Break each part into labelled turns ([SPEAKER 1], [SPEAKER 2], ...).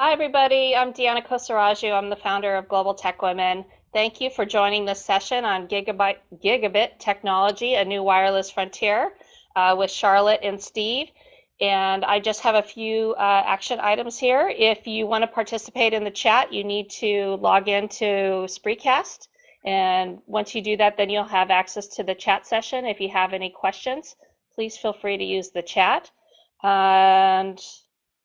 [SPEAKER 1] Hi, everybody. I'm Deanna Kosaraju. I'm the founder of Global Tech Women. Thank you for joining this session on Gigabit technology, a new wireless frontier, with Charlotte and Steve. And I just have a few action items here. If you want to participate in the chat, you need to log into Spreecast. And once you do that, then you'll have access to the chat session. If you have any questions, please feel free to use the chat. And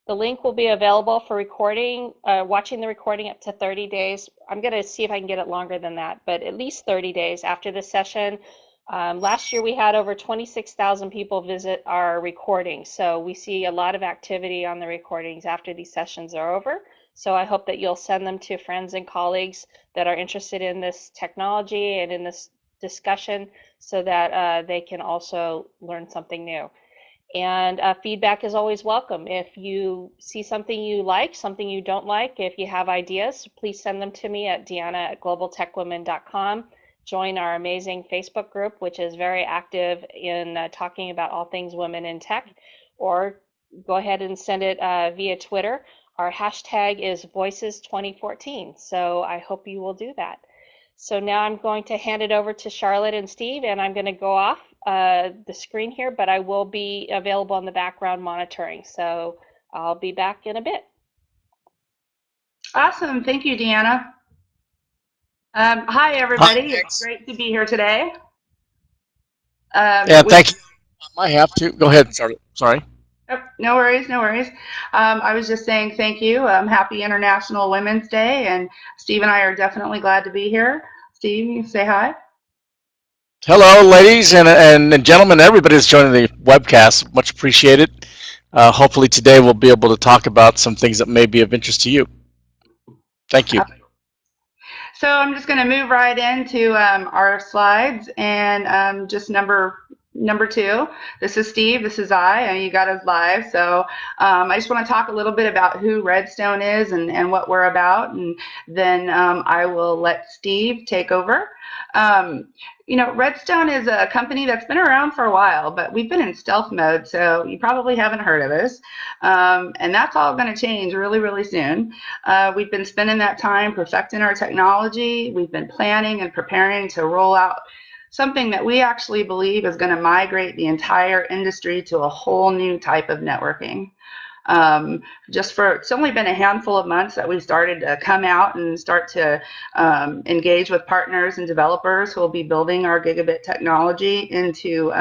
[SPEAKER 1] the link will be available for recording, watching the recording up to 30 days. I'm going to see if I can get it longer than that, but at least 30 days after this session. Last year we had over 26,000 people visit our recordings, so we see a lot of activity on the recordings after these sessions are over. So I hope that you'll send them to friends and colleagues that are interested in this technology and in this discussion so that they can also learn something new. And feedback is always welcome. If you see something you like, something you don't like, if you have ideas, please send them to me at deanna@globaltechwomen.com. Join our amazing Facebook group, which is very active in talking about all things women in tech, or go ahead and send it via Twitter. Our hashtag is Voices2014, so I hope you will do that. So now I'm going to hand it over to Charlotte and Steve, and I'm going to go off the screen here, but I will be available in the background monitoring. So I'll be back in a bit.
[SPEAKER 2] Awesome. Thank you, Deanna. Hi, everybody.
[SPEAKER 3] Hi,
[SPEAKER 2] It's great to be here today.
[SPEAKER 3] yeah, thank you. I have to go ahead. Sorry.
[SPEAKER 2] No worries, no worries. I was just saying thank you. Happy International Women's Day, and Steve and I are definitely glad to be here. Steve, you say hi.
[SPEAKER 3] Hello, ladies and gentlemen. Everybody who's joining the webcast. Much appreciated. Hopefully today we'll be able to talk about some things that may be of interest to you. Thank you.
[SPEAKER 2] So I'm just going to move right into our slides, and just number 2. This is Steve. This is I. And you got us live. So I just want to talk a little bit about who Redstone is and what we're about, and then I will let Steve take over. Redstone is a company that's been around for a while, but we've been in stealth mode, so you probably haven't heard of us. And that's all going to change really, really soon. We've been spending that time perfecting our technology. We've been planning and preparing to roll out something that we actually believe is going to migrate the entire industry to a whole new type of networking. It's only been a handful of months that we started to come out and start to engage with partners and developers who will be building our gigabit technology into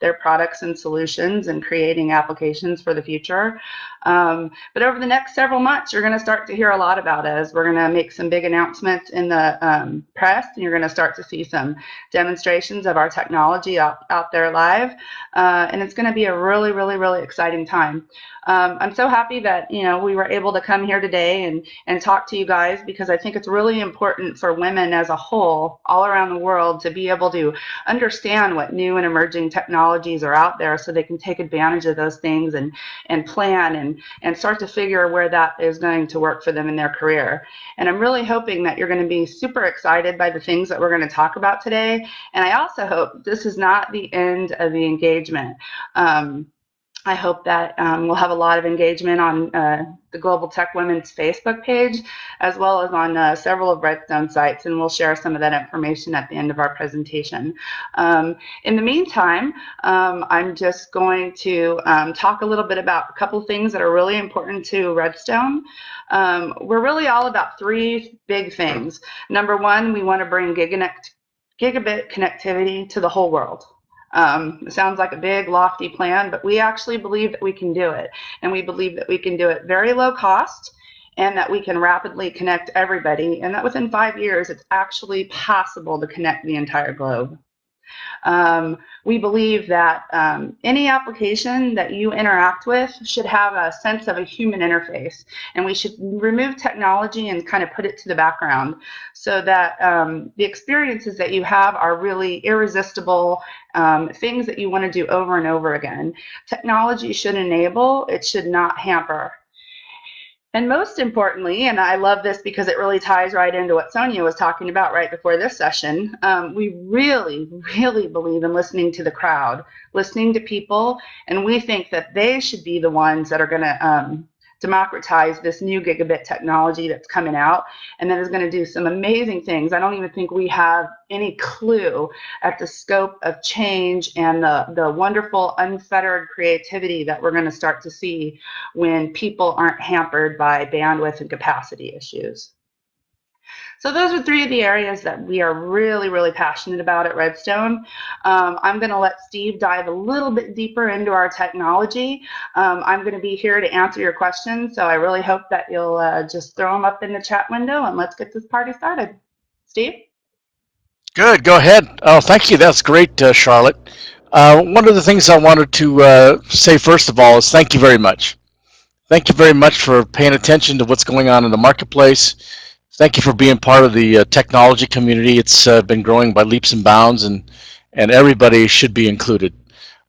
[SPEAKER 2] their products and solutions and creating applications for the future. But over the next several months, you're going to start to hear a lot about us. We're going to make some big announcements in the press, and you're going to start to see some demonstrations of our technology out there live. And it's going to be a really, really, really exciting time. I'm so happy that we were able to come here today and talk to you guys, because I think it's really important for women as a whole all around the world to be able to understand what new and emerging technologies are out there, so they can take advantage of those things and plan and start to figure where that is going to work for them in their career. And I'm really hoping that you're going to be super excited by the things that we're going to talk about today. And I also hope this is not the end of the engagement. I hope that we'll have a lot of engagement on the Global Tech Women's Facebook page, as well as on several of Redstone sites, and we'll share some of that information at the end of our presentation. In the meantime, I'm just going to talk a little bit about a couple things that are really important to Redstone. We're really all about 3 big things. Number 1, we want to bring gigabit connectivity to the whole world. It sounds like a big, lofty plan, but we actually believe that we can do it. And we believe that we can do it very low cost, and that we can rapidly connect everybody, and that within 5 years, it's actually possible to connect the entire globe. We believe that any application that you interact with should have a sense of a human interface, and we should remove technology and kind of put it to the background, so that the experiences that you have are really irresistible, things that you want to do over and over again. Technology should enable, it should not hamper. And most importantly, and I love this because it really ties right into what Sonia was talking about right before this session, we really, really believe in listening to the crowd, listening to people, and we think that they should be the ones that are going to democratize this new gigabit technology that's coming out, and that is going to do some amazing things. I don't even think we have any clue at the scope of change and the wonderful unfettered creativity that we're going to start to see when people aren't hampered by bandwidth and capacity issues. So those are three of the areas that we are really, really passionate about at Redstone. I'm going to let Steve dive a little bit deeper into our technology. I'm going to be here to answer your questions, so I really hope that you'll just throw them up in the chat window, and let's get this party started. Steve?
[SPEAKER 3] Good, go ahead. Oh, thank you. That's great, Charlotte. One of the things I wanted to say first of all is thank you very much. Thank you very much for paying attention to what's going on in the marketplace. Thank you for being part of the technology community. It's been growing by leaps and bounds, and everybody should be included.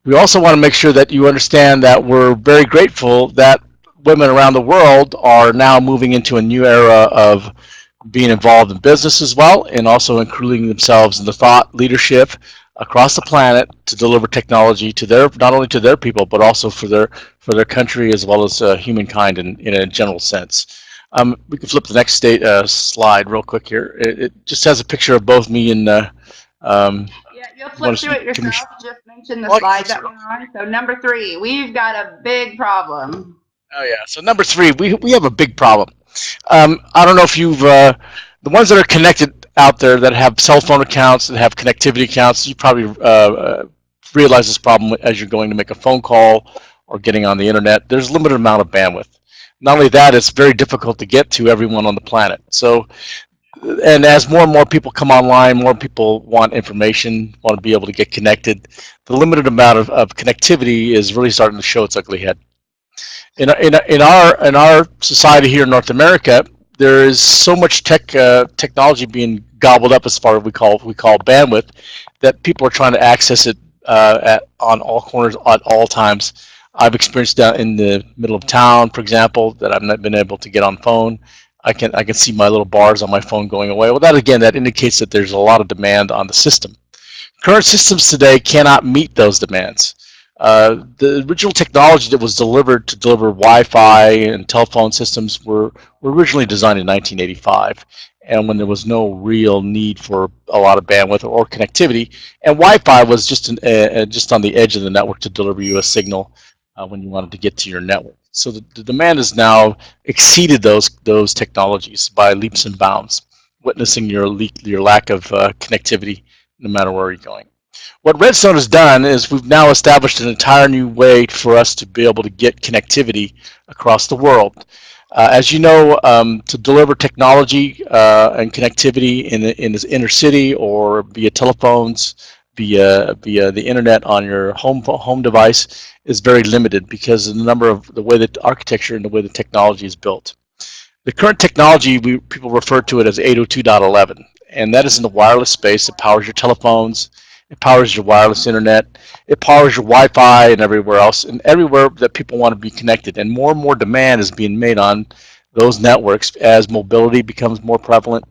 [SPEAKER 3] We also want to make sure that you understand that we're very grateful that women around the world are now moving into a new era of being involved in business as well, and also including themselves in the thought leadership across the planet to deliver technology to their, not only to their people, but also for their country as well as humankind in a general sense. We can flip the next slide real quick here. It just has a picture of both me and.
[SPEAKER 2] Yeah, you'll flip through it yourself. Just mention the slide that we're on. So number 3, we've got a big problem.
[SPEAKER 3] Oh yeah. So number 3, we have a big problem. I don't know if you've the ones that are connected out there that have cell phone accounts, that have connectivity accounts. You probably realize this problem as you're going to make a phone call or getting on the internet. There's a limited amount of bandwidth. Not only that, it's very difficult to get to everyone on the planet. So, and as more and more people come online, more people want information, want to be able to get connected. The limited amount of connectivity is really starting to show its ugly head. In our society here in North America, there is so much technology being gobbled up as far as we call bandwidth, that people are trying to access it on all corners at all times. I've experienced that in the middle of town, for example, that I've not been able to get on phone. I can see my little bars on my phone going away. Well, that indicates that there's a lot of demand on the system. Current systems today cannot meet those demands. The original technology that was delivered to deliver Wi-Fi and telephone systems were originally designed in 1985, and when there was no real need for a lot of bandwidth or connectivity, and Wi-Fi was just on the edge of the network to deliver you a signal when you wanted to get to your network. So the demand has now exceeded those technologies by leaps and bounds, witnessing your lack of connectivity no matter where you're going. What Redstone has done is we've now established an entire new way for us to be able to get connectivity across the world. As you know, to deliver technology and connectivity in the inner city or via telephones, via the internet on your home device is very limited because of the way that architecture and the way the technology is built. The current technology, people refer to it as 802.11, and that is in the wireless space. It powers your telephones, it powers your wireless internet, it powers your Wi-Fi and everywhere else, and everywhere that people want to be connected. And more demand is being made on those networks as mobility becomes more prevalent.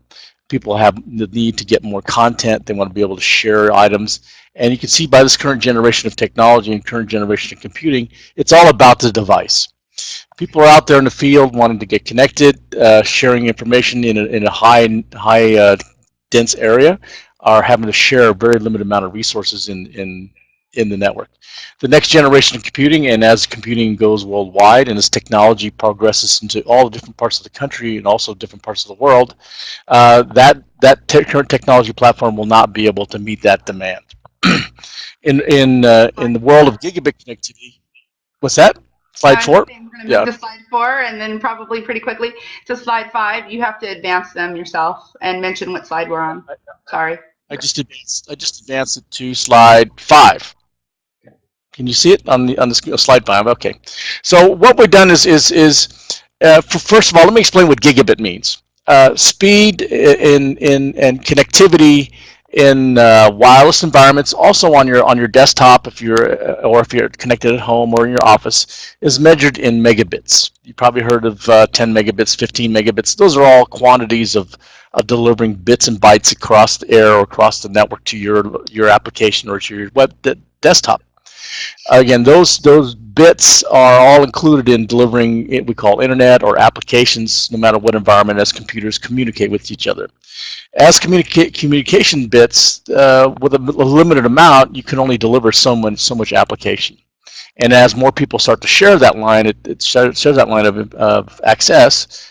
[SPEAKER 3] People have the need to get more content. They want to be able to share items. And you can see by this current generation of technology and current generation of computing, it's all about the device. People are out there in the field wanting to get connected, sharing information in a high dense area, are having to share a very limited amount of resources in the network. The next generation of computing, and as computing goes worldwide and as technology progresses into all the different parts of the country and also different parts of the world, that current technology platform will not be able to meet that demand. In the world of gigabit connectivity, what's that? Slide 4?
[SPEAKER 2] We're going to move to slide 4 and then probably pretty quickly to slide 5. You have to advance them yourself and mention what slide we're on. Sorry.
[SPEAKER 3] I just advanced it to slide 5. Can you see it on the slide 5? Okay. So what we've done is first of all, let me explain what gigabit means. Speed and connectivity in wireless environments, also on your desktop if you're connected at home or in your office, is measured in megabits. You probably heard of 10 megabits, 15 megabits. Those are all quantities of delivering bits and bytes across the air or across the network to your application or to your web desktop. Again, those bits are all included in delivering what we call internet or applications, no matter what environment, as computers communicate with each other. As communication bits, with a limited amount, you can only deliver so much application. And as more people start to share that line, it shares that line of access.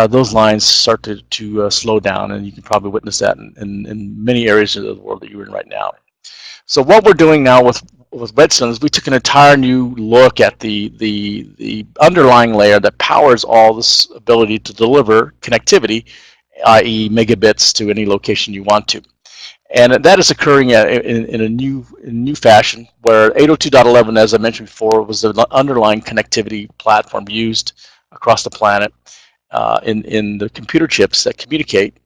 [SPEAKER 3] Those lines start to slow down, and you can probably witness that in many areas of the world that you're in right now. So what we're doing now with Redstone is we took an entire new look at the underlying layer that powers all this ability to deliver connectivity, i.e. megabits to any location you want to. And that is occurring in a new fashion, where 802.11, as I mentioned before, was the underlying connectivity platform used across the planet in the computer chips that communicate.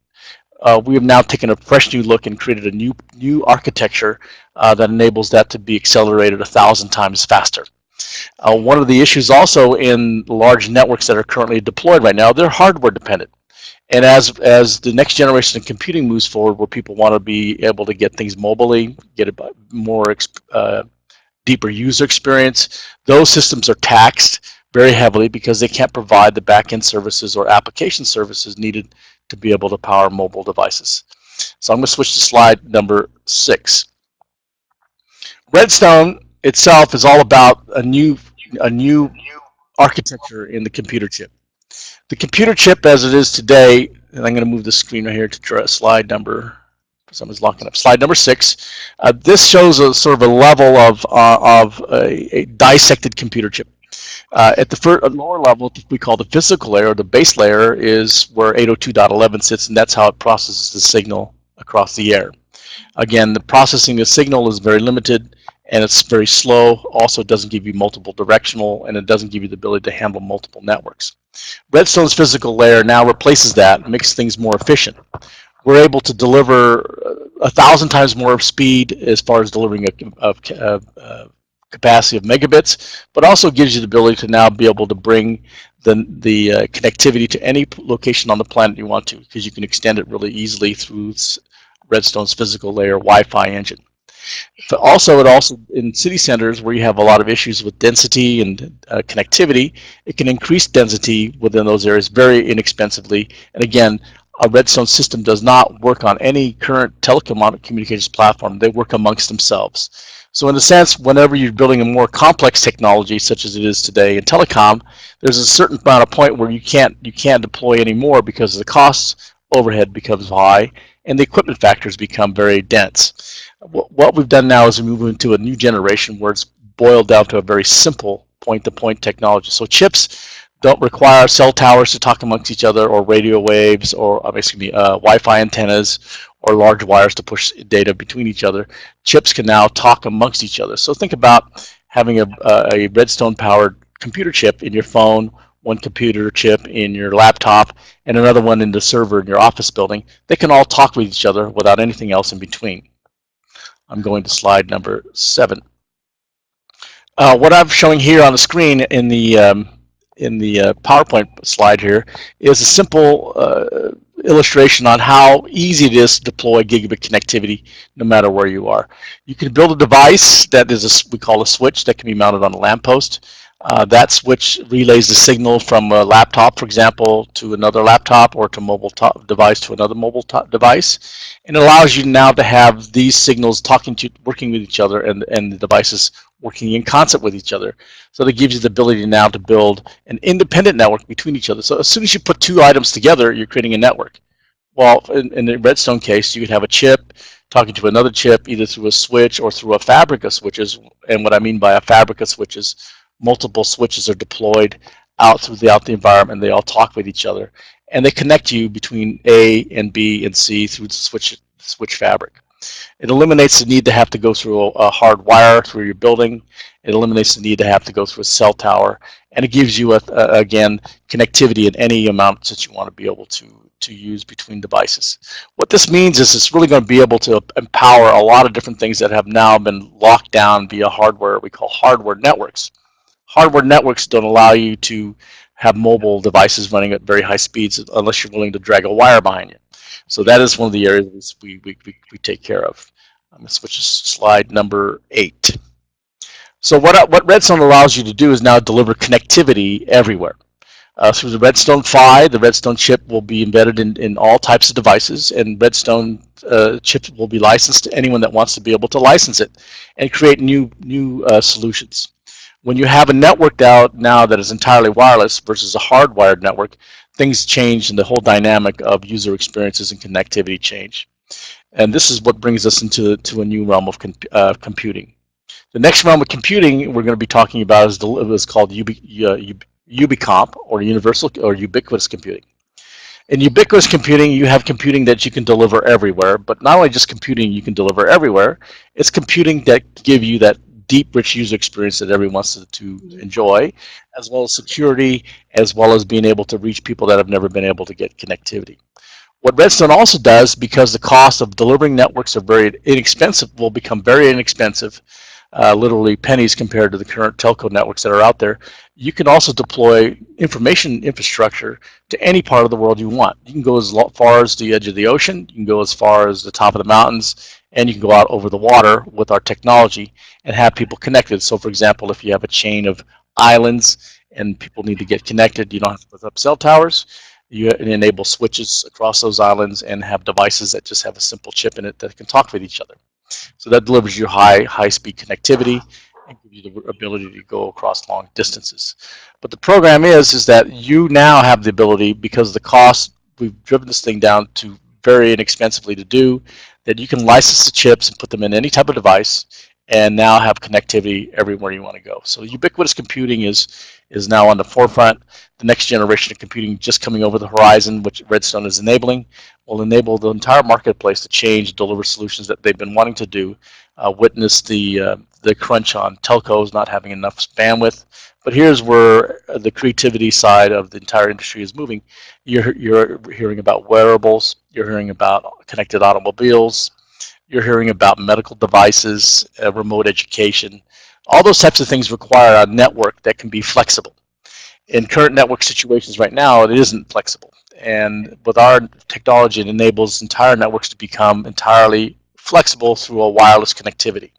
[SPEAKER 3] We have now taken a fresh new look and created a new architecture that enables that to be accelerated 1,000 times faster. One of the issues also in large networks that are currently deployed right now, they're hardware dependent. And as the next generation of computing moves forward, where people want to be able to get things mobilely, get a more deeper user experience, those systems are taxed very heavily because they can't provide the back-end services or application services needed to be able to power mobile devices. So I'm going to switch to slide number 6. Redstone itself is all about a new architecture in the computer chip. The computer chip as it is today, and I'm going to move the screen right here to slide number, someone's locking up, slide number 6. This shows a sort of a level of a dissected computer chip. At the lower level, we call the physical layer, the base layer, is where 802.11 sits, and that's how it processes the signal across the air. Again, the processing of signal is very limited, and it's very slow. Also, it doesn't give you multiple directional, and it doesn't give you the ability to handle multiple networks. Redstone's physical layer now replaces that, makes things more efficient. We're able to deliver 1,000 times more speed as far as delivering a capacity of megabits, but also gives you the ability to now be able to bring the connectivity to any location on the planet you want to, because you can extend it really easily through Redstone's physical layer Wi-Fi engine. But also, in city centers where you have a lot of issues with density and connectivity, it can increase density within those areas very inexpensively. And again, a Redstone system does not work on any current telecommunications platform. They work amongst themselves. So in a sense, whenever you're building a more complex technology, such as it is today in telecom, there's a certain amount of point where you can't deploy anymore because the costs overhead becomes high and the equipment factors become very dense. What we've done now is we move into a new generation where it's boiled down to a very simple point-to-point technology. So chips don't require cell towers to talk amongst each other, or radio waves, or Wi-Fi antennas, or large wires to push data between each other. Chips can now talk amongst each other. So think about having a Redstone-powered computer chip in your phone, one computer chip in your laptop, and another one in the server in your office building. They can all talk with each other without anything else in between. I'm going to slide number 7. What I'm showing here on the screen in the PowerPoint slide here is a simple illustration on how easy it is to deploy gigabit connectivity no matter where you are. You can build a device that is we call a switch that can be mounted on a lamppost. That switch relays the signal from a laptop, for example, to another laptop, or to mobile device to another mobile device, and it allows you now to have these signals working with each other, and the devices working in concert with each other. So that gives you the ability now to build an independent network between each other. So as soon as you put two items together, you're creating a network. Well, in the Redstone case, you could have a chip talking to another chip either through a switch or through a fabric of switches. And what I mean by a fabric of switches, multiple switches are deployed out throughout the environment, and they all talk with each other. And they connect you between A and B and C through the switch fabric. It eliminates the need to have to go through a hard wire through your building. It eliminates the need to have to go through a cell tower. And it gives you, again, connectivity in any amount that you want to be able to use between devices. What this means is it's really going to be able to empower a lot of different things that have now been locked down via hardware, we call hardware networks. Hardware networks don't allow you to have mobile devices running at very high speeds unless you're willing to drag a wire behind you. So that is one of the areas we take care of. I'm going to switch to slide number 8. So what Redstone allows you to do is now deliver connectivity everywhere. Through the Redstone PHY, the Redstone chip will be embedded in all types of devices, and Redstone chips will be licensed to anyone that wants to be able to license it and create new solutions. When you have a network out now that is entirely wireless versus a hardwired network, things change and the whole dynamic of user experiences and connectivity change. And this is what brings us into a new realm of computing. The next realm of computing we're going to be talking about is called Ubicomp, or universal or ubiquitous computing. In ubiquitous computing, you have computing that you can deliver everywhere, but not only just computing you can deliver everywhere, it's computing that give you that deep, rich user experience that everyone wants to enjoy, as well as security, as well as being able to reach people that have never been able to get connectivity. What Redstone also does, because the cost of delivering networks are very inexpensive, will become very inexpensive, literally pennies compared to the current telco networks that are out there, you can also deploy information infrastructure to any part of the world you want. You can go as far as the edge of the ocean, you can go as far as the top of the mountains, and you can go out over the water with our technology and have people connected. So for example, if you have a chain of islands and people need to get connected, you don't have to put up cell towers. You enable switches across those islands and have devices that just have a simple chip in it that can talk with each other. So that delivers you high-speed connectivity and gives you the ability to go across long distances. But the program is that you now have the ability, because of the cost, we've driven this thing down to very inexpensively to do, that you can license the chips and put them in any type of device and now have connectivity everywhere you want to go. So ubiquitous computing is now on the forefront. The next generation of computing just coming over the horizon, which Redstone is enabling, will enable the entire marketplace to change, deliver solutions that they've been wanting to do. Witness the crunch on telcos not having enough bandwidth. But here's where the creativity side of the entire industry is moving. You're hearing about wearables. You're hearing about connected automobiles. You're hearing about medical devices, remote education. All those types of things require a network that can be flexible. In current network situations right now, it isn't flexible. And with our technology, it enables entire networks to become entirely flexible through a wireless connectivity.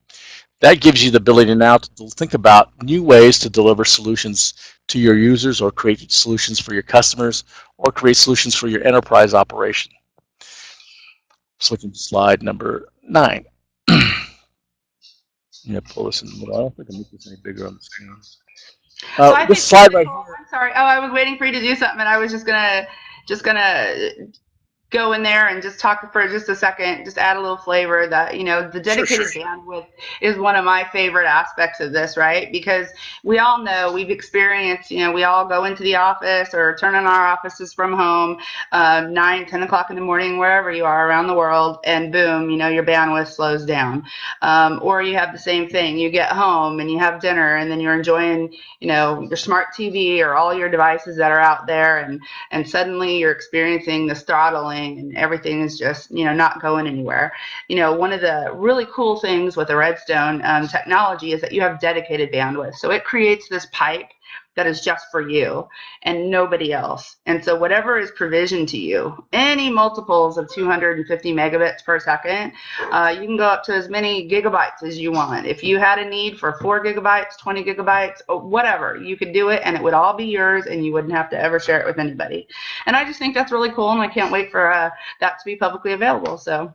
[SPEAKER 3] That gives you the ability now to think about new ways to deliver solutions to your users, or create solutions for your customers, or create solutions for your enterprise operation. Switching to slide number 9. I'm going to pull this in the middle. I don't think I can make this any bigger on the screen.
[SPEAKER 2] So I
[SPEAKER 3] This
[SPEAKER 2] think
[SPEAKER 3] slide
[SPEAKER 2] really
[SPEAKER 3] right
[SPEAKER 2] cool.
[SPEAKER 3] here.
[SPEAKER 2] I'm sorry. Oh, I was waiting for you to do something, and I was just gonna go in there and just talk for just a second, just add a little flavor that, the dedicated bandwidth is one of my favorite aspects of this, right? Because we all know, we've experienced, we all go into the office or turn on our offices from home, 9, 10 o'clock in the morning, wherever you are around the world, and boom, your bandwidth slows down. Or you have the same thing. You get home and you have dinner, and then you're enjoying, your smart TV or all your devices that are out there, and suddenly you're experiencing this throttling and everything is just, not going anywhere. One of the really cool things with the Redstone technology is that you have dedicated bandwidth. So it creates this pipe that is just for you and nobody else. And so whatever is provisioned to you, any multiples of 250 megabits per second, you can go up to as many gigabytes as you want. If you had a need for 4 gigabytes, 20 gigabytes, whatever, you could do it and it would all be yours and you wouldn't have to ever share it with anybody. And I just think that's really cool, and I can't wait for that to be publicly available. So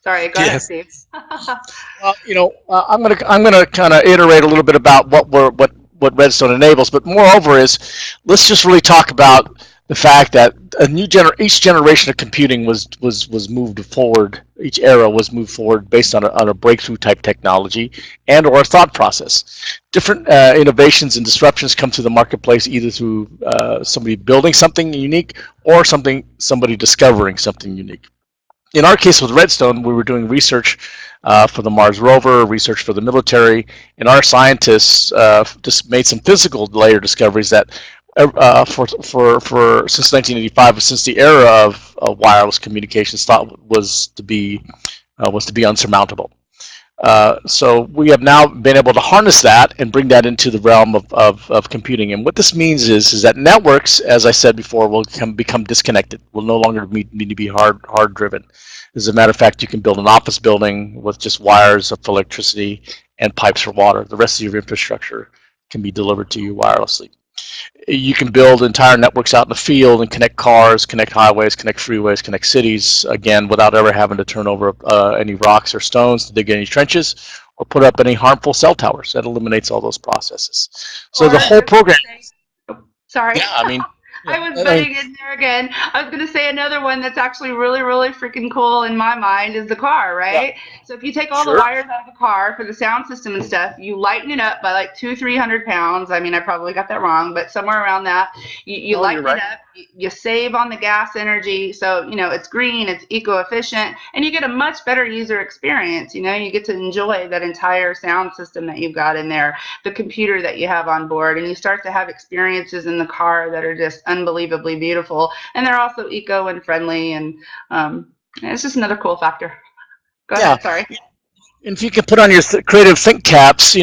[SPEAKER 2] sorry, go ahead, Steve.
[SPEAKER 3] I'm gonna kind of iterate a little bit about what Redstone enables, but moreover is, let's just really talk about the fact that each generation of computing was moved forward. Each era was moved forward based on a breakthrough type technology and or a thought process. Different innovations and disruptions come to the marketplace either through somebody building something unique or somebody discovering something unique. In our case with Redstone, we were doing research for the Mars rover, research for the military, and our scientists just made some physical layer discoveries that for since 1985, since the era of wireless communications, thought was to be unsurmountable. So we have now been able to harness that and bring that into the realm of computing. And what this means is that networks, as I said before, will become disconnected. Will no longer need to be hard driven. As a matter of fact, you can build an office building with just wires of electricity and pipes for water. The rest of your infrastructure can be delivered to you wirelessly. You can build entire networks out in the field and connect cars, connect highways, connect freeways, connect cities, again, without ever having to turn over any rocks or stones to dig any trenches or put up any harmful cell towers. That eliminates all those processes. So the
[SPEAKER 2] Or
[SPEAKER 3] whole program,
[SPEAKER 2] sorry.
[SPEAKER 3] yeah, I mean,
[SPEAKER 2] I was butting in there again. I was going to say another one that's actually really, really freaking cool in my mind is the car, right? Yeah. So if you take all the wires out of the car for the sound system and stuff, you lighten it up by like 200-300 pounds. I mean, I probably got that wrong, but somewhere around that. You lighten it up. You save on the gas energy. So, it's green, it's eco-efficient, and you get a much better user experience. You get to enjoy that entire sound system that you've got in there, the computer that you have on board, and you start to have experiences in the car that are just unbelievably beautiful, and they're also eco and friendly, and it's just another cool factor. Go ahead, sorry.
[SPEAKER 3] And if you can put on your creative think caps,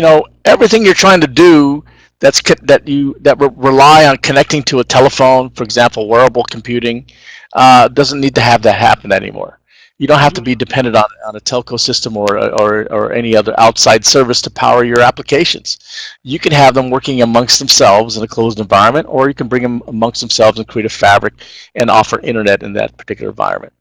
[SPEAKER 3] everything you're trying to do that rely on connecting to a telephone, for example, wearable computing, doesn't need to have that happen anymore. You don't have to be dependent on a telco system or any other outside service to power your applications. You can have them working amongst themselves in a closed environment, or you can bring them amongst themselves and create a fabric and offer internet in that particular environment.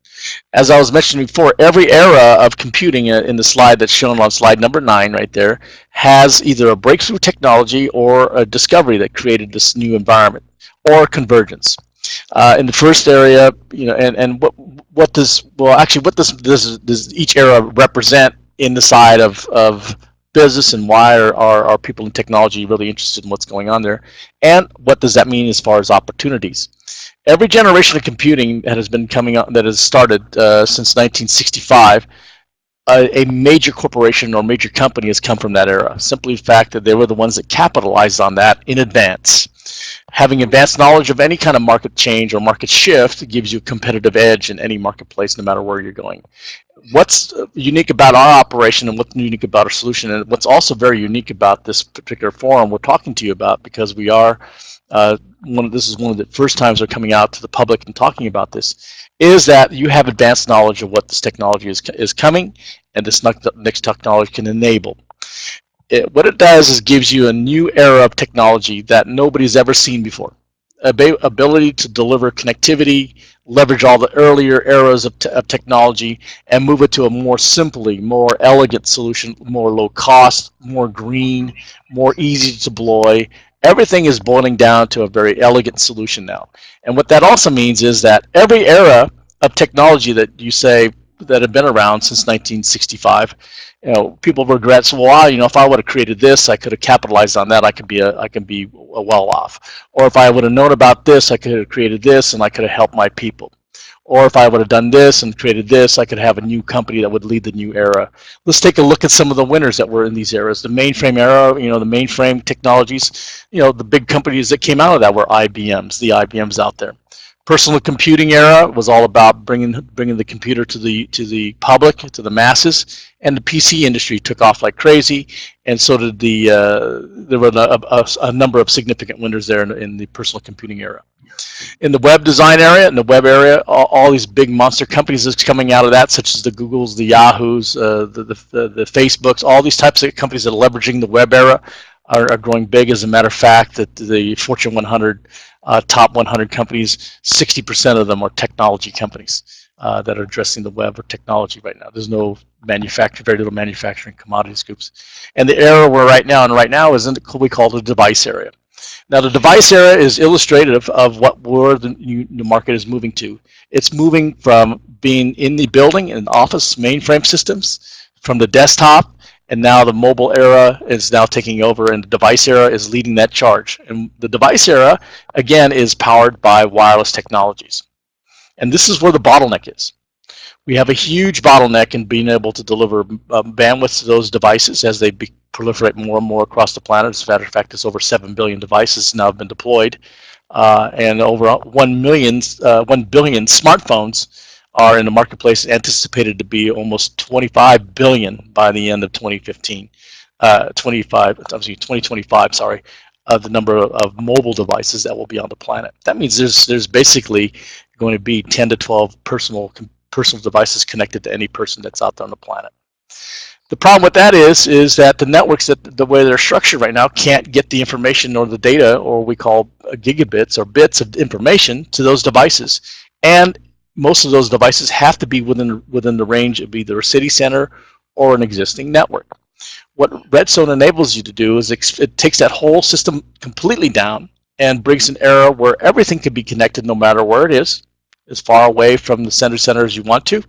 [SPEAKER 3] As I was mentioning before, every era of computing in the slide that's shown on slide number 9 right there has either a breakthrough technology or a discovery that created this new environment, or convergence. In the first area, and what does each era represent in the side of business, and why are people in technology really interested in what's going on there, and what does that mean as far as opportunities? Every generation of computing that has been coming up, that has started since 1965, a major corporation or major company has come from that era. Simply the fact that they were the ones that capitalized on that in advance. Having advanced knowledge of any kind of market change or market shift gives you a competitive edge in any marketplace, no matter where you're going. What's unique about our operation and what's unique about our solution, and what's also very unique about this particular forum we're talking to you about, because we are this is one of the first times we're coming out to the public and talking about this, is that you have advanced knowledge of what this technology is coming, and this next technology can enable. What it does is gives you a new era of technology that nobody's ever seen before. Ability to deliver connectivity, leverage all the earlier eras of technology, and move it to a more more elegant solution, more low cost, more green, more easy to deploy. Everything is boiling down to a very elegant solution now. And what that also means is that every era of technology that you say that have been around since 1965, people regret, so, well, if I would have created this, I could have capitalized on that. I could be well off. Or if I would have known about this, I could have created this, and I could have helped my people. Or if I would have done this and created this, I could have a new company that would lead the new era. Let's take a look at some of the winners that were in these eras. The mainframe era, the mainframe technologies, the big companies that came out of that were the IBMs out there. Personal computing era was all about bringing the computer to the public, to the masses, and the PC industry took off like crazy, and so did there were a number of significant winners there in the personal computing era. In the web design area, in the web area, all these big monster companies that's coming out of that, such as the Googles, the Yahoos, the Facebooks, all these types of companies that are leveraging the web era are growing big. As a matter of fact, that the Fortune 100 top 100 companies, 60% of them are technology companies that are addressing the web or technology right now. There's no very little manufacturing commodity scoops. And the era we're right now is in what we call the device area. Now, the device era is illustrative of where the market is moving to. It's moving from being in the building and office mainframe systems, from the desktop, and now the mobile era is now taking over, and the device era is leading that charge. And the device era, again, is powered by wireless technologies. And this is where the bottleneck is. We have a huge bottleneck in being able to deliver bandwidth to those devices as they proliferate more and more across the planet. As a matter of fact, it's over 7 billion devices now have been deployed, and over 1 billion smartphones are in the marketplace, anticipated to be almost 25 billion by the end of 2025, the number of mobile devices that will be on the planet. That means there's basically going to be 10 to 12 personal devices connected to any person that's out there on the planet. The problem with that is that the networks that the way they're structured right now can't get the information or the data, or we call gigabits or bits of information, to those devices. And most of those devices have to be within the range of either a city center or an existing network. What Redstone enables you to do is it takes that whole system completely down and brings an era where everything can be connected no matter where it is, as far away from the center as you want to,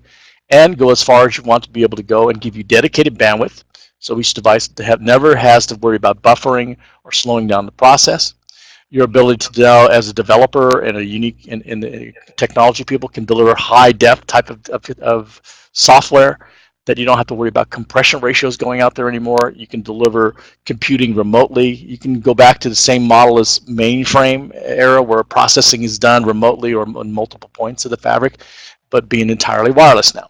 [SPEAKER 3] and go as far as you want to be able to go, and give you dedicated bandwidth. So each device never has to worry about buffering or slowing down the process. Your ability to now, as a developer and a unique in the technology people, can deliver high def type of software that you don't have to worry about compression ratios going out there anymore. You can deliver computing remotely. You can go back to the same model as mainframe era, where processing is done remotely or on multiple points of the fabric, but being entirely wireless now.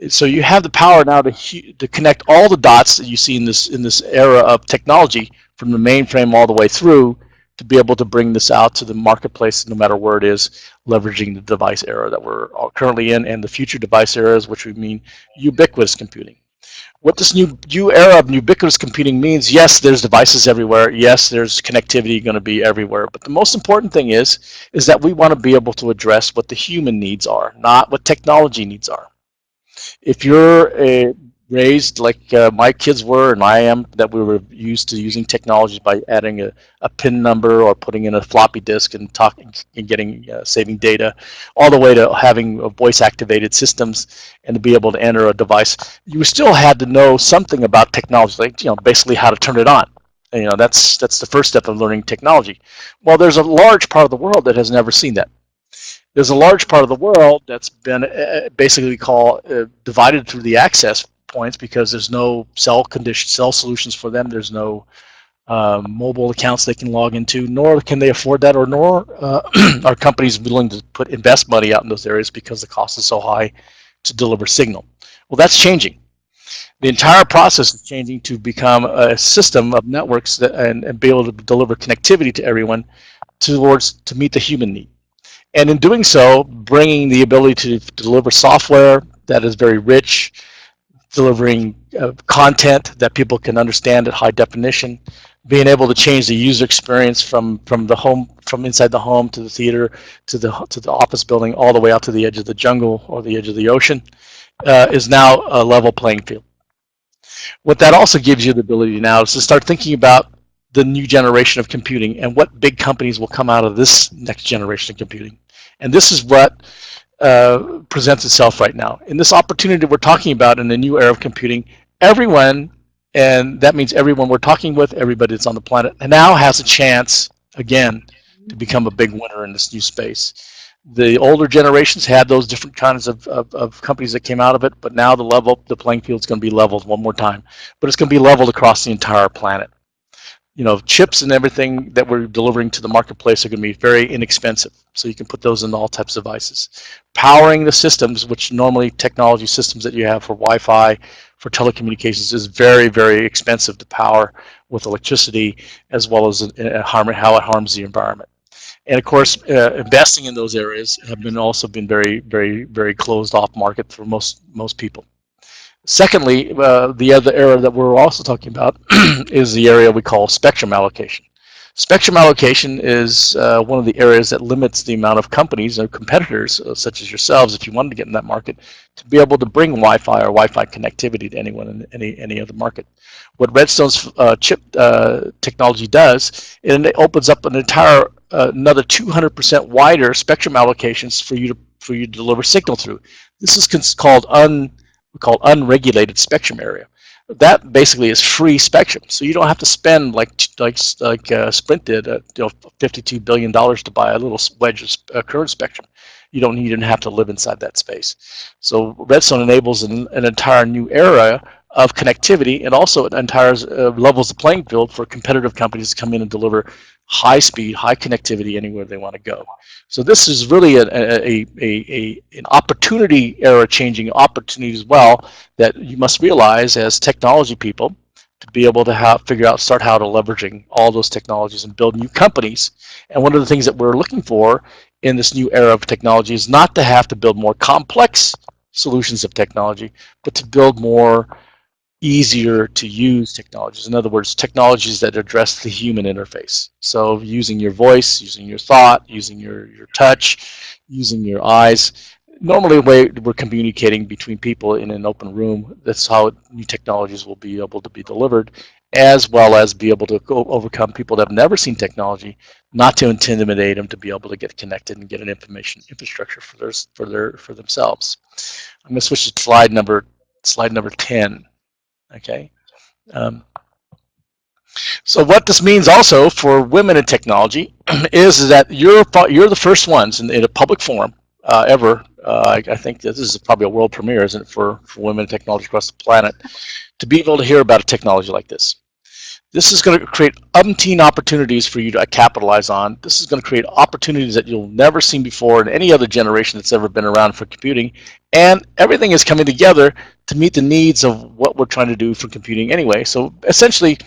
[SPEAKER 3] So you have the power now to connect all the dots that you see in this era of technology, from the mainframe all the way through, to be able to bring this out to the marketplace no matter where it is, leveraging the device era that we're currently in, and the future device eras, which would mean ubiquitous computing. What this new era of ubiquitous computing means, yes, there's devices everywhere. Yes, there's connectivity going to be everywhere. But the most important thing is that we want to be able to address what the human needs are, not what technology needs are. If you're raised like my kids were and I am, that we were used to using technologies by adding a PIN number or putting in a floppy disk and talking and getting saving data, all the way to having voice activated systems and to be able to enter a device, you still had to know something about technology, like basically how to turn it on. And, that's the first step of learning technology. Well, there's a large part of the world that has never seen that. There's a large part of the world that's been basically divided through the access points, because there's no cell solutions for them. There's no mobile accounts they can log into, nor can they afford that, or nor are companies willing to invest money out in those areas because the cost is so high to deliver signal. Well, that's changing. The entire process is changing to become a system of networks and be able to deliver connectivity to everyone to meet the human need. And in doing so, bringing the ability to deliver software that is very rich, delivering content that people can understand at high definition, being able to change the user experience from the home, from inside the home to the theater to the office building, all the way out to the edge of the jungle or the edge of the ocean, is now a level playing field. What that also gives you the ability now is to start thinking about the new generation of computing and what big companies will come out of this next generation of computing. And this is what presents itself right now. In this opportunity that we're talking about in the new era of computing, everyone, and that means everyone we're talking with, everybody that's on the planet, now has a chance, again, to become a big winner in this new space. The older generations had those different kinds of companies that came out of it, but now the playing field is going to be leveled one more time. But it's going to be leveled across the entire planet. Chips and everything that we're delivering to the marketplace are going to be very inexpensive, so you can put those in all types of devices. Powering the systems, which normally technology systems that you have for Wi-Fi, for telecommunications, is very, very expensive to power with electricity, as well as how it harms the environment. And of course, investing in those areas have also been very, very, very closed off market for most people. Secondly, the other area that we're also talking about is the area we call spectrum allocation. Spectrum allocation is one of the areas that limits the amount of companies or competitors, such as yourselves, if you wanted to get in that market, to be able to bring Wi-Fi or Wi-Fi connectivity to anyone in any other market. What Redstone's chip technology does, it opens up an entire another 200% wider spectrum allocations for you to deliver signal through. This is called unregulated spectrum area. That basically is free spectrum, so you don't have to spend like Sprint did, $52 billion to buy a little wedge of current spectrum. You don't even have to live inside that space. So Redstone enables an entire new era of connectivity, and also it entire levels the playing field for competitive companies to come in and deliver high speed, high connectivity anywhere they want to go. So this is really an opportunity era changing opportunity as well, that you must realize as technology people, to be able to start how to leveraging all those technologies and build new companies. And one of the things that we're looking for in this new era of technology is not to have to build more complex solutions of technology, but to build more easier to use technologies. In other words, technologies that address the human interface. So using your voice, using your thought, using your touch, using your eyes. Normally, the way we're communicating between people in an open room, that's how new technologies will be able to be delivered, as well as be able to overcome people that have never seen technology, not to intimidate them, to be able to get connected and get an information infrastructure for themselves. I'm going to switch to slide number 10. Okay. Um, so what this means also for women in technology is that you're the first ones in a public forum ever. I think this is probably a world premiere, isn't it, for women in technology across the planet, to be able to hear about a technology like this. This is going to create umpteen opportunities for you to capitalize on. This is going to create opportunities that you'll never seen before in any other generation that's ever been around for computing. And everything is coming together to meet the needs of what we're trying to do for computing anyway. So essentially,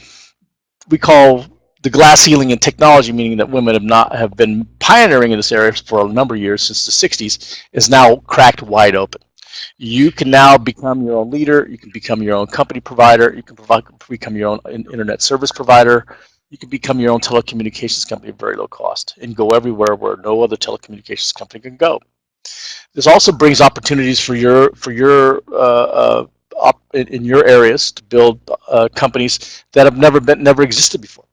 [SPEAKER 3] we call the glass ceiling in technology, meaning that women have been pioneering in this area for a number of years, since the 60s, is now cracked wide open. You can now become your own leader. You can become your own company provider. You can become your own internet service provider. You can become your own telecommunications company at very low cost and go everywhere where no other telecommunications company can go. This also brings opportunities for your in your areas to build companies that have never existed before.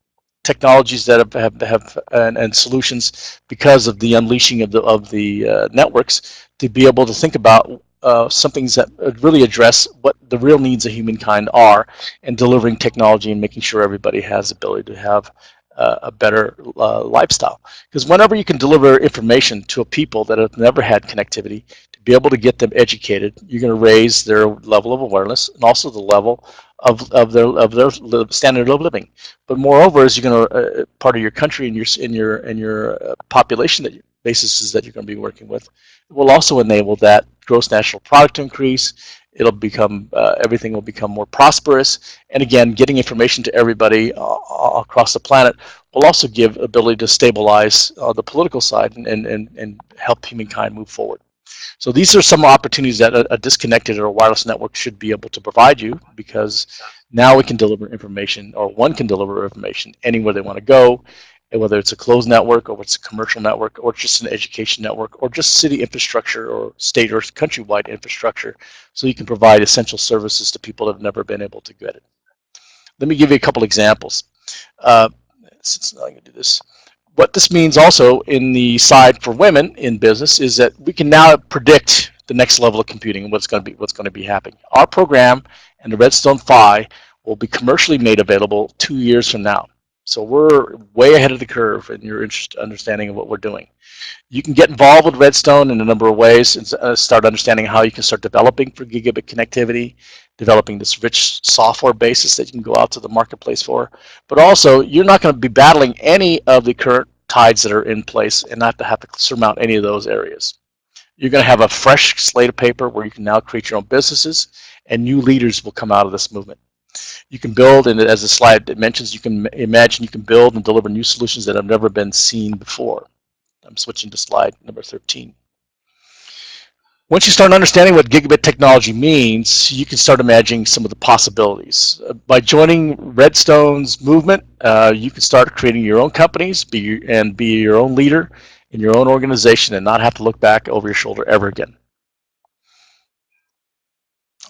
[SPEAKER 3] Technologies that have and solutions, because of the unleashing of the networks, to be able to think about some things that really address what the real needs of humankind are, and delivering technology and making sure everybody has the ability to have a better lifestyle. Because whenever you can deliver information to a people that have never had connectivity, to be able to get them educated, you're going to raise their level of awareness and also the level of their standard of living. But moreover, as you're going to part of your country and your population that basis that you're going to be working with, it will also enable that gross national product to increase. It'll become everything will become more prosperous, and again, getting information to everybody across the planet will also give ability to stabilize the political side and help humankind move forward. So these are some opportunities that a disconnected or a wireless network should be able to provide you, because now we can deliver information, or one can deliver information anywhere they want to go, and whether it's a closed network or it's a commercial network or just an education network or just city infrastructure or state or countrywide infrastructure, so you can provide essential services to people that have never been able to get it. Let me give you a couple examples. Since I'm going to do this. What this means also in the side for women in business is that we can now predict the next level of computing and what's going to be happening. Our program and the Redstone Phi will be commercially made available 2 years from now. So we're way ahead of the curve in your understanding of what we're doing. You can get involved with Redstone in a number of ways and start understanding how you can start developing for gigabit connectivity, developing this rich software basis that you can go out to the marketplace for. But also, you're not going to be battling any of the current tides that are in place and not to have to surmount any of those areas. You're going to have a fresh slate of paper where you can now create your own businesses, and new leaders will come out of this movement. You can build, and as the slide mentions, you can imagine you can build and deliver new solutions that have never been seen before. I'm switching to slide number 13. Once you start understanding what gigabit technology means, you can start imagining some of the possibilities. By joining Redstone's movement, you can start creating your own companies, be your own leader in your own organization, and not have to look back over your shoulder ever again.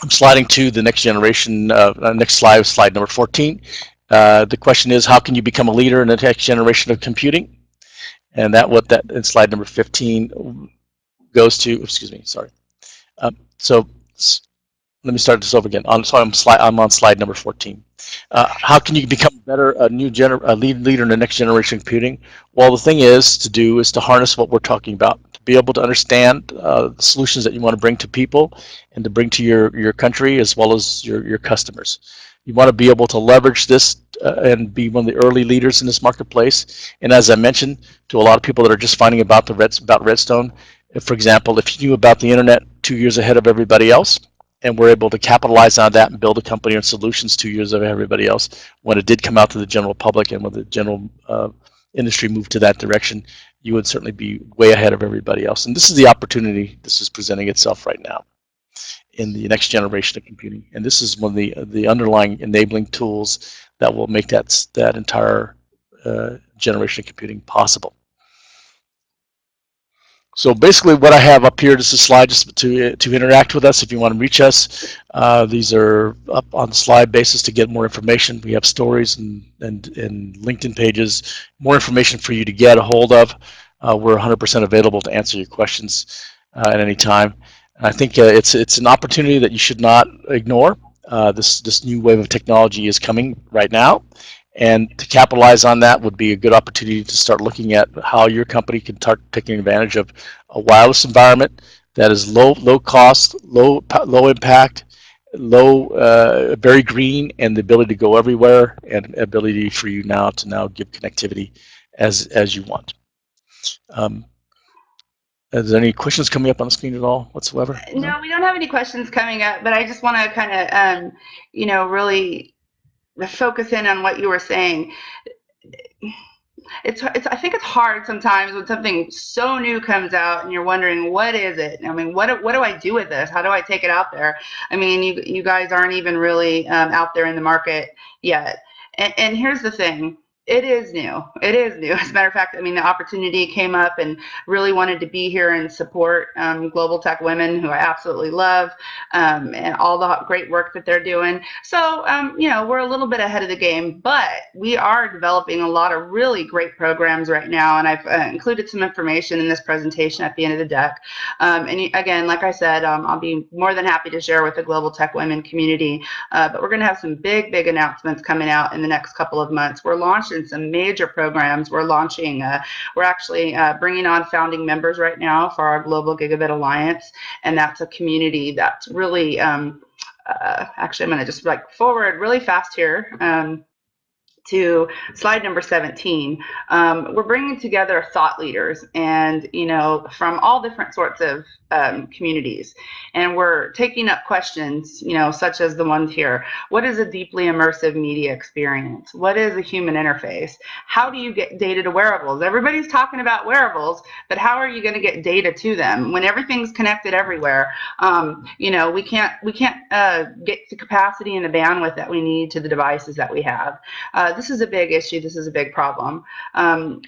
[SPEAKER 3] I'm sliding to the next generation, next slide number 14. The question is, how can you become a leader in the next generation of computing? And that in slide number 15 goes to, excuse me, sorry. So let me start this over again. I'm on slide number 14. How can you become better, a leader in the next generation of computing? Well, the thing is to harness what we're talking about, to be able to understand the solutions that you want to bring to people and to bring to your country as well as your customers. You want to be able to leverage this and be one of the early leaders in this marketplace. And as I mentioned, to a lot of people that are just finding about Redstone, for example, if you knew about the internet 2 years ahead of everybody else, and we're able to capitalize on that and build a company and solutions 2 years ahead of everybody else, when it did come out to the general public and when the general industry moved to that direction, you would certainly be way ahead of everybody else. And this is the opportunity this is presenting itself right now. in the next generation of computing. And this is one of the underlying enabling tools that will make that entire generation of computing possible. So basically what I have up here is a slide just to interact with us if you want to reach us. These are up on the slide basis to get more information. We have stories and LinkedIn pages, more information for you to get a hold of. We're 100% available to answer your questions at any time. And I think it's an opportunity that you should not ignore. This new wave of technology is coming right now. And to capitalize on that would be a good opportunity to start looking at how your company can start taking advantage of a wireless environment that is low cost, low impact, very green, and the ability to go everywhere, and ability for you to give connectivity as you want. Is there any questions coming up on the screen at all whatsoever?
[SPEAKER 2] No, we don't have any questions coming up, but I just want to kind of, really focus in on what you were saying. I think it's hard sometimes when something so new comes out and you're wondering, what is it? I mean, what do I do with this? How do I take it out there? I mean, you guys aren't even really out there in the market yet. And here's the thing. It is new. It is new. As a matter of fact, I mean, the opportunity came up and really wanted to be here and support Global Tech Women, who I absolutely love, and all the great work that they're doing. So, we're a little bit ahead of the game, but we are developing a lot of really great programs right now, and I've included some information in this presentation at the end of the deck. And again, like I said, I'll be more than happy to share with the Global Tech Women community, but we're going to have some big announcements coming out in the next couple of months. We're launching some major programs. We're actually bringing on founding members right now for our Global Gigabit Alliance, and that's a community that's really, actually I'm going to just forward really fast here to slide number 17. We're bringing together thought leaders and, from all different sorts of communities. And we're taking up questions, such as the ones here. What is a deeply immersive media experience? What is a human interface? How do you get data to wearables? Everybody's talking about wearables, but how are you going to get data to them when everything's connected everywhere? We can't get the capacity and the bandwidth that we need to the devices that we have. This is a big issue. This is a big problem.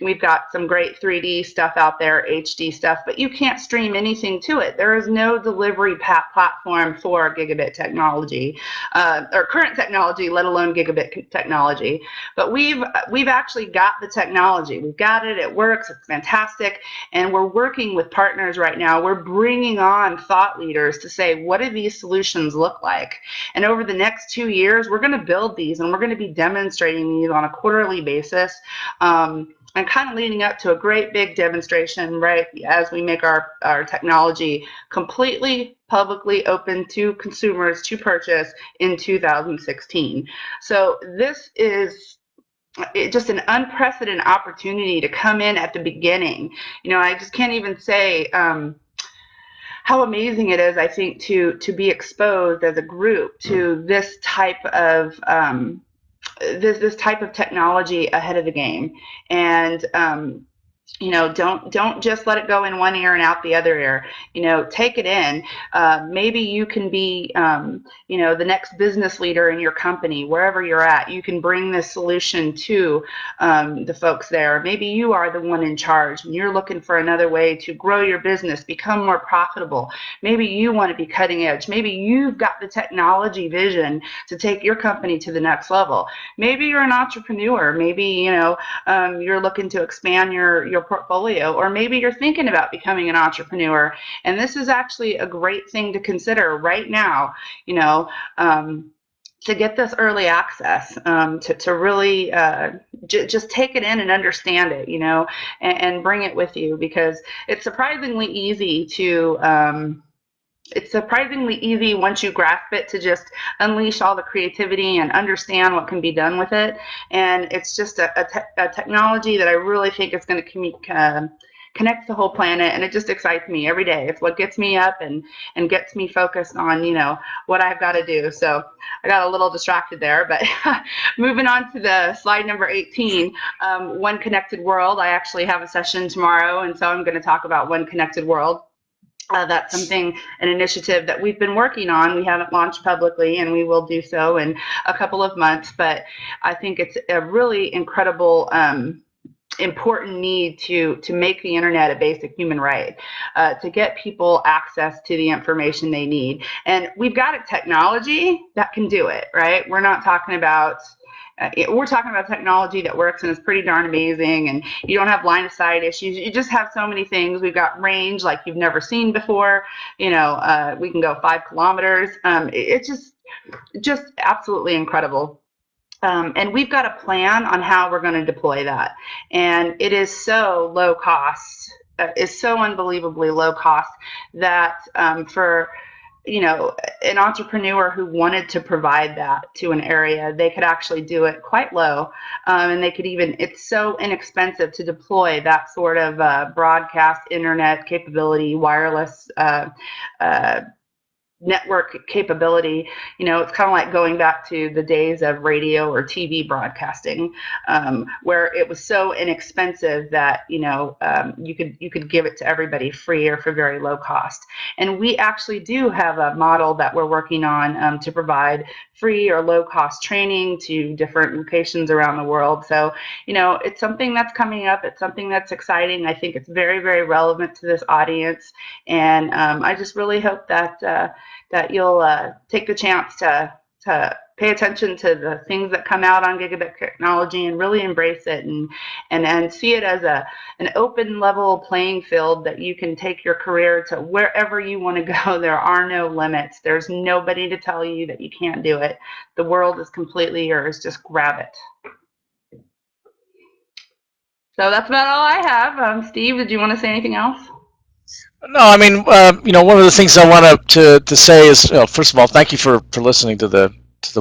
[SPEAKER 2] We've got some great 3D stuff out there, HD stuff, but you can't stream anything to it. There is no delivery platform for gigabit technology, or current technology, let alone gigabit technology. But we've actually got the technology. We've got it. It works. It's fantastic. And we're working with partners right now. We're bringing on thought leaders to say, what do these solutions look like? And over the next 2 years, we're going to build these, and we're going to be demonstrating these on a quarterly basis. And kind of leading up to a great big demonstration, right, as we make our technology completely publicly open to consumers to purchase in 2016. So this is just an unprecedented opportunity to come in at the beginning. I just can't even say how amazing it is, I think, to be exposed as a group to this type of this type of technology ahead of the game. And don't just let it go in one ear and out the other ear. Take it in. Maybe you can be the next business leader in your company, wherever you're at. You can bring this solution to the folks there. Maybe you are the one in charge and you're looking for another way to grow your business, become more profitable. Maybe you want to be cutting edge. Maybe you've got the technology vision to take your company to the next level. Maybe you're an entrepreneur. Maybe you're looking to expand your portfolio, or maybe you're thinking about becoming an entrepreneur, and this is actually a great thing to consider right now, to get this early access, to really just take it in and understand it, and bring it with you, because it's surprisingly easy once you grasp it to just unleash all the creativity and understand what can be done with it. And it's just a technology that I really think is going to connect the whole planet, and it just excites me every day. It's what gets me up and gets me focused on what I've got to do. So I got a little distracted there, but moving on to the slide number 18, One Connected World. I actually have a session tomorrow, and so I'm going to talk about One Connected World. That's an initiative that we've been working on. We haven't launched publicly, and we will do so in a couple of months. But I think it's a really incredible, important need to make the internet a basic human right, to get people access to the information they need. And we've got a technology that can do it, right? We're not talking about we're talking about technology that works and is pretty darn amazing, and you don't have line of sight issues. You just have so many things. We've got range like you've never seen before. We can go 5 kilometers. It's just absolutely incredible. And we've got a plan on how we're going to deploy that. And it is so low cost. It's so unbelievably low cost that for an entrepreneur who wanted to provide that to an area, they could actually do it quite low. And they could it's so inexpensive to deploy that sort of broadcast internet capability, wireless network capability. It's kind of like going back to the days of radio or TV broadcasting, where it was so inexpensive that you could give it to everybody free or for very low cost. And we actually do have a model that we're working on to provide free or low cost training to different locations around the world. So it's something that's coming up. It's something that's exciting. I think it's very, very relevant to this audience, and I just really hope that you'll take the chance to pay attention to the things that come out on gigabit technology and really embrace it, and see it as an open level playing field that you can take your career to wherever you want to go. There are no limits. There's nobody to tell you that you can't do it. The world is completely yours. Just grab it. So that's about all I have. Steve, did you want to say anything else?
[SPEAKER 3] No, I mean, one of the things I want to say is, first of all, thank you for listening to the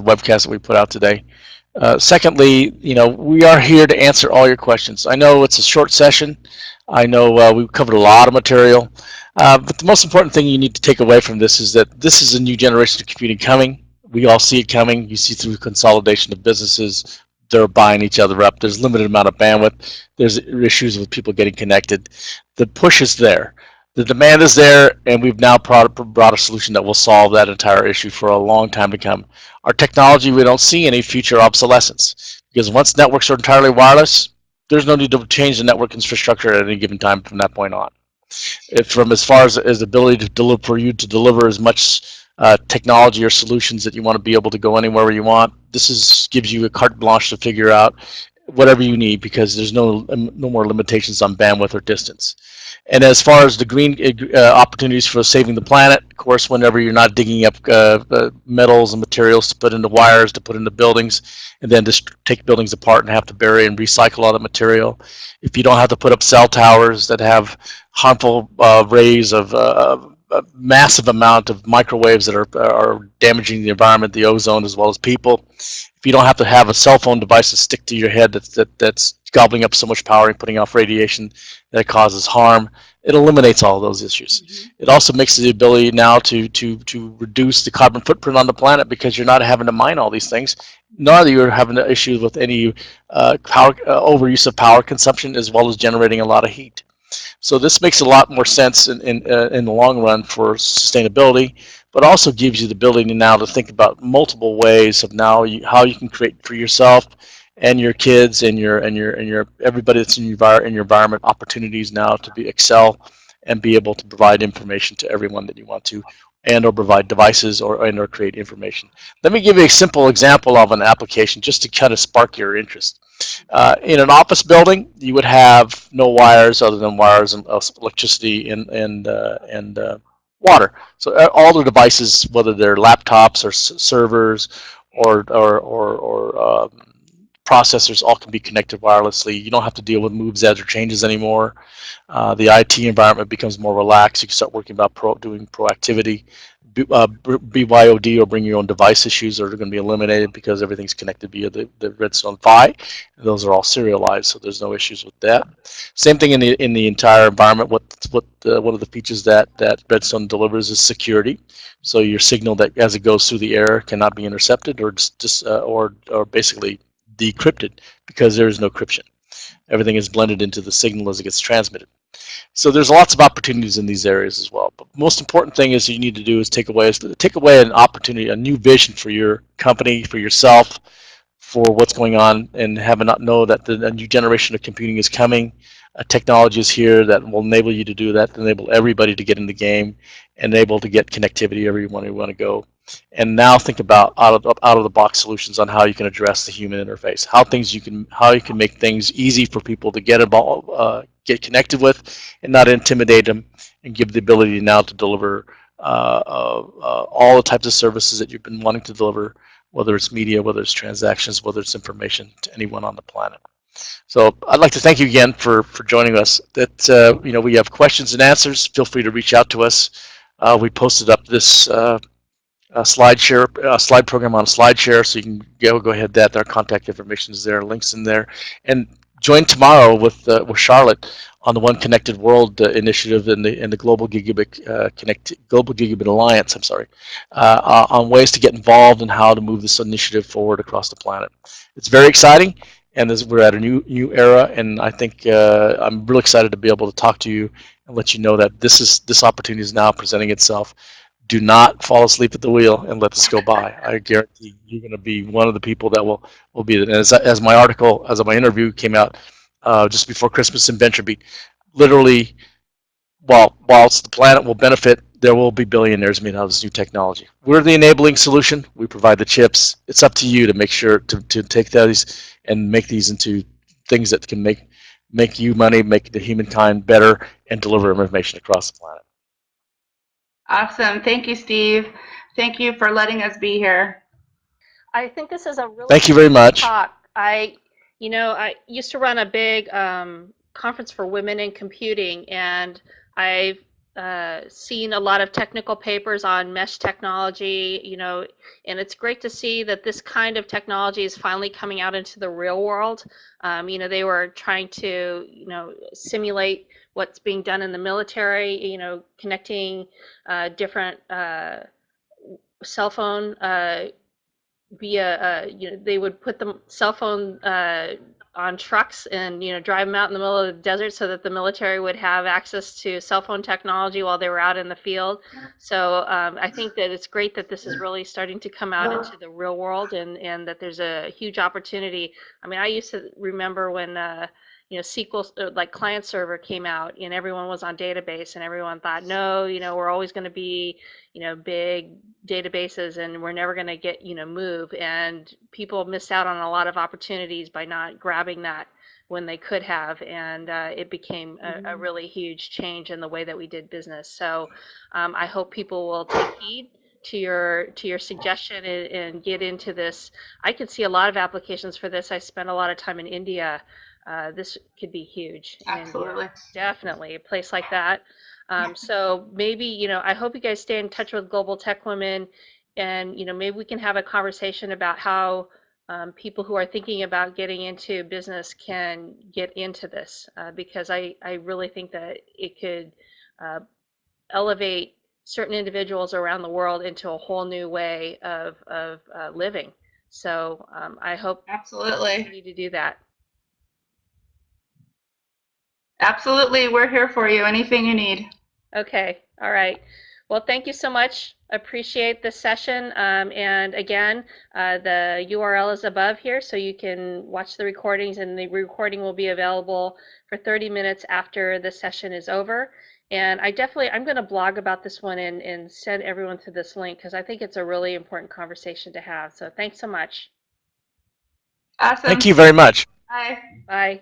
[SPEAKER 3] webcast that we put out today. Secondly, we are here to answer all your questions. I know it's a short session. I know we've covered a lot of material, but the most important thing you need to take away from this is that this is a new generation of computing coming. We all see it coming. You see through consolidation of businesses, they're buying each other up. There's limited amount of bandwidth. There's issues with people getting connected. The push is there. The demand is there, and we've now brought a solution that will solve that entire issue for a long time to come. Our technology, we don't see any future obsolescence, because once networks are entirely wireless, there's no need to change the network infrastructure at any given time from that point on. From as far as ability to deliver, for you to deliver as much technology or solutions that you want to be able to go anywhere you want, gives you a carte blanche to figure out whatever you need, because there's no more limitations on bandwidth or distance. And as far as the green opportunities for saving the planet, of course, whenever you're not digging up metals and materials to put into wires, to put into buildings, and then just take buildings apart and have to bury and recycle all the material. If you don't have to put up cell towers that have harmful rays of a massive amount of microwaves that are damaging the environment, the ozone, as well as people. If you don't have to have a cell phone device to stick to your head that's gobbling up so much power and putting off radiation that it causes harm, it eliminates all of those issues. Mm-hmm. It also makes the ability now to reduce the carbon footprint on the planet, because you're not having to mine all these things. Neither you're having issues with any overuse of power consumption, as well as generating a lot of heat. So this makes a lot more sense in the long run for sustainability, but also gives you the ability now to think about multiple ways of how you can create for yourself and your kids and your everybody that's in your environment opportunities now to excel and be able to provide information to everyone that you want to, and or provide devices or create information. Let me give you a simple example of an application just to kind of spark your interest. In an office building, you would have no wires other than wires and electricity and water. So all the devices, whether they're laptops or servers or processors, all can be connected wirelessly. You don't have to deal with moves, adds, or changes anymore. The IT environment becomes more relaxed. You can start working about doing proactivity. BYOD, or bring your own device, issues are going to be eliminated because everything's connected via the Redstone PHY. Those are all serialized, so there's no issues with that. Same thing in the entire environment. One of the features that Redstone delivers is security. So your signal that as it goes through the air cannot be intercepted or basically decrypted, because there is no encryption. Everything is blended into the signal as it gets transmitted. So there's lots of opportunities in these areas as well. But the most important thing is you need to do is take away an opportunity, a new vision for your company, for yourself, for what's going on, and have not know that a new generation of computing is coming. A technology is here that will enable you to do that, enable everybody to get in the game, enable to get connectivity everywhere you want to go. And now think about out of the box solutions on how you can address the human interface, how you can make things easy for people to get involved, get connected with, and not intimidate them, and give the ability now to deliver all the types of services that you've been wanting to deliver, whether it's media, whether it's transactions, whether it's information to anyone on the planet. So I'd like to thank you again for joining us. We have questions and answers. Feel free to reach out to us. We posted up this slide program on SlideShare, so you can go ahead. That our contact information is there, links in there, and join tomorrow with Charlotte on the One Connected World initiative and the Global Gigabit Alliance. I'm sorry, on ways to get involved and how to move this initiative forward across the planet. It's very exciting, and we're at a new era, and I think I'm really excited to be able to talk to you and let you know that this opportunity is now presenting itself. Do not fall asleep at the wheel and let this go by. I guarantee you're going to be one of the people that will be. And as my interview came out just before Christmas in VentureBeat, literally, whilst the planet will benefit, there will be billionaires made out of this new technology. We're the enabling solution. We provide the chips. It's up to you to make sure to take these and make these into things that can make you money, make the humankind better, and deliver information across the planet.
[SPEAKER 2] Awesome. Thank you, Steve. Thank you for letting us be here.
[SPEAKER 1] I think this is a really
[SPEAKER 3] Thank you very much.
[SPEAKER 1] talk. I used to run a big conference for women in computing, and I've seen a lot of technical papers on mesh technology, and it's great to see that this kind of technology is finally coming out into the real world. They were trying to, simulate what's being done in the military, connecting different cell phone via, they would put the cell phone on trucks and, drive them out in the middle of the desert so that the military would have access to cell phone technology while they were out in the field. So I think that it's great that this is really starting to come out into the real world, and that there's a huge opportunity. I mean, I used to remember when SQL, like client server, came out, and everyone was on database, and everyone thought, no, we're always going to be, big databases, and we're never going to get, move. And people missed out on a lot of opportunities by not grabbing that when they could have, and it became a really huge change in the way that we did business. So I hope people will take heed to your suggestion and get into this. I could see a lot of applications for this. I spent a lot of time in India. This could be huge.
[SPEAKER 2] Absolutely.
[SPEAKER 1] Definitely a place like that. So maybe, I hope you guys stay in touch with Global Tech Women, and, maybe we can have a conversation about how people who are thinking about getting into business can get into this, because I really think that it could elevate certain individuals around the world into a whole new way of living. So I hope
[SPEAKER 2] Absolutely.
[SPEAKER 1] you need to do that.
[SPEAKER 2] Absolutely. We're here for you. Anything you need.
[SPEAKER 1] Okay. All right. Well, thank you so much. Appreciate the session. And again, the URL is above here, so you can watch the recordings, and the recording will be available for 30 minutes after the session is over. And I'm going to blog about this one and send everyone to this link, because I think it's a really important conversation to have. So thanks so much.
[SPEAKER 2] Awesome.
[SPEAKER 3] Thank you very much.
[SPEAKER 2] Bye.
[SPEAKER 1] Bye.